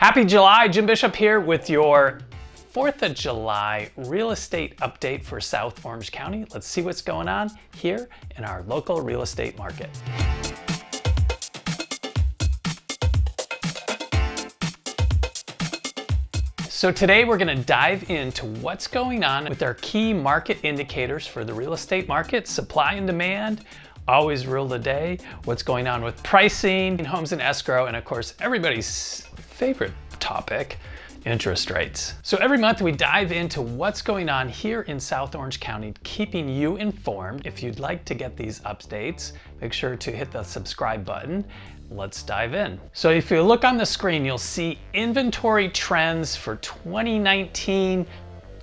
Happy July, Jim Bishop here with your 4th of July real estate update for South Orange County. Let's see what's going on here in our local real estate market. So today we're going to dive into what's going on with our key market indicators for the real estate market, supply and demand, always rule the day, what's going on with pricing, homes in escrow, and of course everybody's favorite topic, interest rates. So every month we dive into what's going on here in South Orange County, keeping you informed. If you'd like to get these updates, make sure to hit the subscribe button. Let's dive in. So if you look on the screen, you'll see inventory trends for 2019,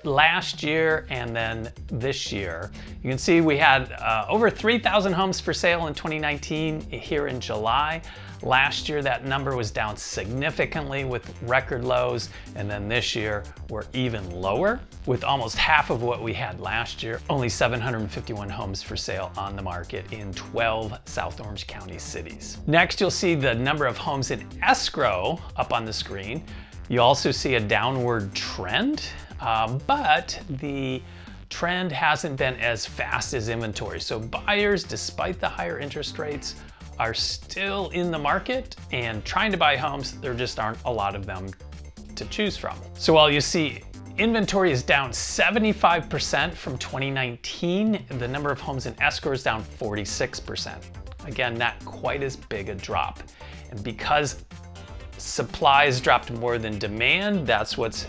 last year, and then this year. You can see we had over 3,000 homes for sale in 2019 here in July. Last year, that number was down significantly with record lows, and then this year we're even lower with almost half of what we had last year. Only 751 homes for sale on the market in 12 South Orange County cities. Next, you'll see the number of homes in escrow up on the screen. You also see a downward trend, but the trend hasn't been as fast as inventory. So buyers, despite the higher interest rates, are still in the market and trying to buy homes. There just aren't a lot of them to choose from. So while you see inventory is down 75% from 2019, the number of homes in escrow is down 46%. Again, not quite as big a drop. And because supply has dropped more than demand, that's what's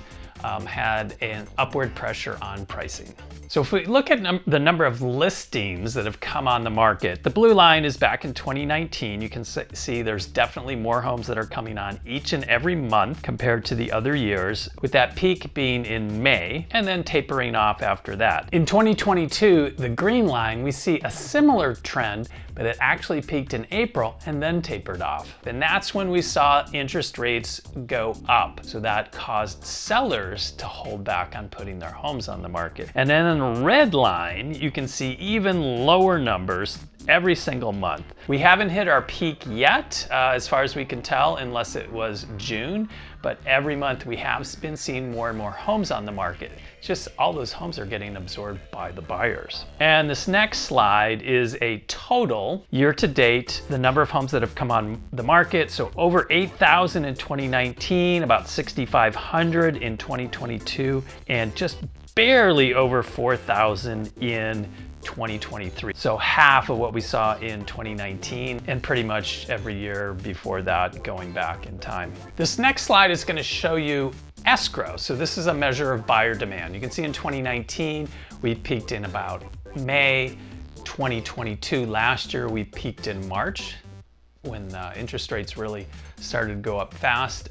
had an upward pressure on pricing. So if we look at the number of listings that have come on the market, the blue line is back in 2019. You can see there's definitely more homes that are coming on each and every month compared to the other years, with that peak being in May and then tapering off after that. In 2022, the green line, we see a similar trend, but it actually peaked in April and then tapered off. And that's when we saw interest rates go up. So that caused sellers to hold back on putting their homes on the market. And then in the red line, you can see even lower numbers every single month. We haven't hit our peak yet, as far as we can tell, unless it was June, but every month we have been seeing more and more homes on the market. It's just all those homes are getting absorbed by the buyers. And this next slide is a total year to date, the number of homes that have come on the market. So over 8,000 in 2019, about 6,500 in 2022, and just barely over 4,000 in 2023. So half of what we saw in 2019 and pretty much every year before that going back in time. This next slide is going to show you escrow. So this is a measure of buyer demand. You can see in 2019, we peaked in about May. 2022, last year, we peaked in March when interest rates really started to go up fast.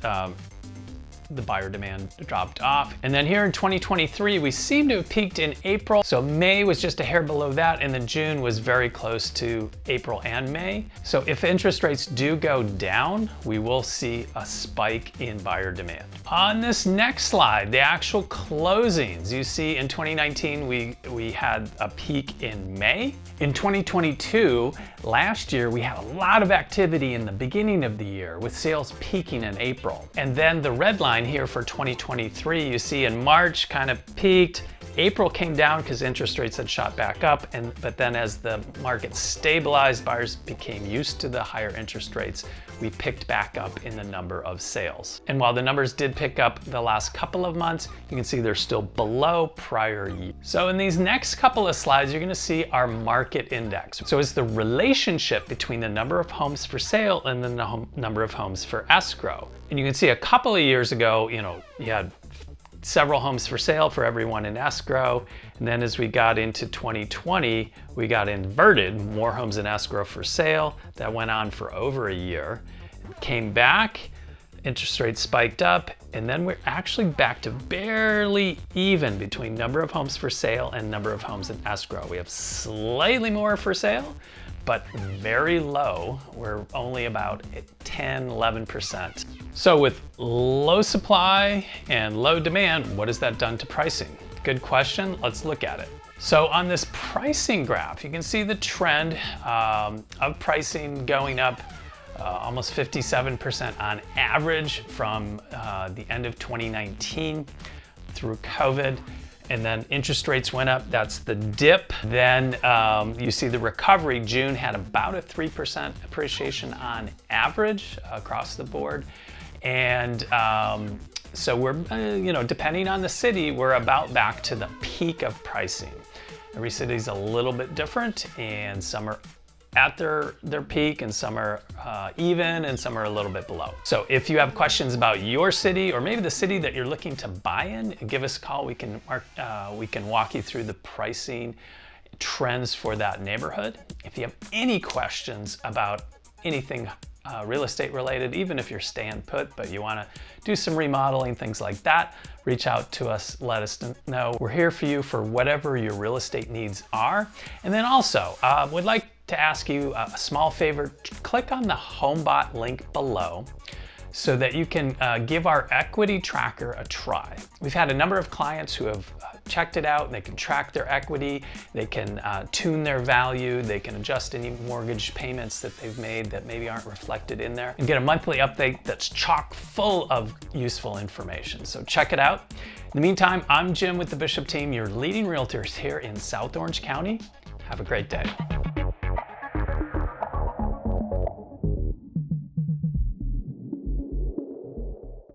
The buyer demand dropped off. And then here in 2023, we seem to have peaked in April. So May was just a hair below that, and then June was very close to April and May. So if interest rates do go down, we will see a spike in buyer demand. On this next slide, the actual closings, you see in 2019, we had a peak in May. In 2022, last year, we had a lot of activity in the beginning of the year with sales peaking in April. And then the red line here for 2023, you see in March kind of peaked. April came down because interest rates had shot back up, but then as the market stabilized, buyers became used to the higher interest rates, we picked back up in the number of sales. And while the numbers did pick up the last couple of months, you can see they're still below prior year. So in these next couple of slides, you're going to see our market index. So it's the relationship between the number of homes for sale and the number of homes for escrow. And you can see a couple of years ago, you had several homes for sale for everyone in escrow. And then as we got into 2020, we got inverted, more homes in escrow for sale. That went on for over a year. It came back, interest rates spiked up, and then we're actually back to barely even between number of homes for sale and number of homes in escrow. We have slightly more for sale, but very low. We're only about 10, 11%. So with low supply and low demand, what has that done to pricing? Good question. Let's look at it. So on this pricing graph, you can see the trend of pricing going up almost 57% on average from the end of 2019 through COVID. And then interest rates went up, that's the dip. Then you see the recovery. June had about a 3% appreciation on average across the board. And so we're, depending on the city, we're about back to the peak of pricing. Every city's a little bit different, and some are at their peak, and some are even, and some are a little bit below. So if you have questions about your city, or maybe the city that you're looking to buy in, give us a call. We can walk you through the pricing trends for that neighborhood. If you have any questions about anything real estate related, even if you're staying put, but you want to do some remodeling, things like that, reach out to us, let us know. We're here for you for whatever your real estate needs are. And then also, would like to ask you a small favor. Click on the HomeBot link below so that you can give our equity tracker a try. We've had a number of clients who have checked it out, and they can track their equity, they can tune their value, they can adjust any mortgage payments that they've made that maybe aren't reflected in there, and get a monthly update that's chock full of useful information. So check it out. In the meantime, I'm Jim with the Bishop team, your leading realtors here in South Orange County. Have a great day.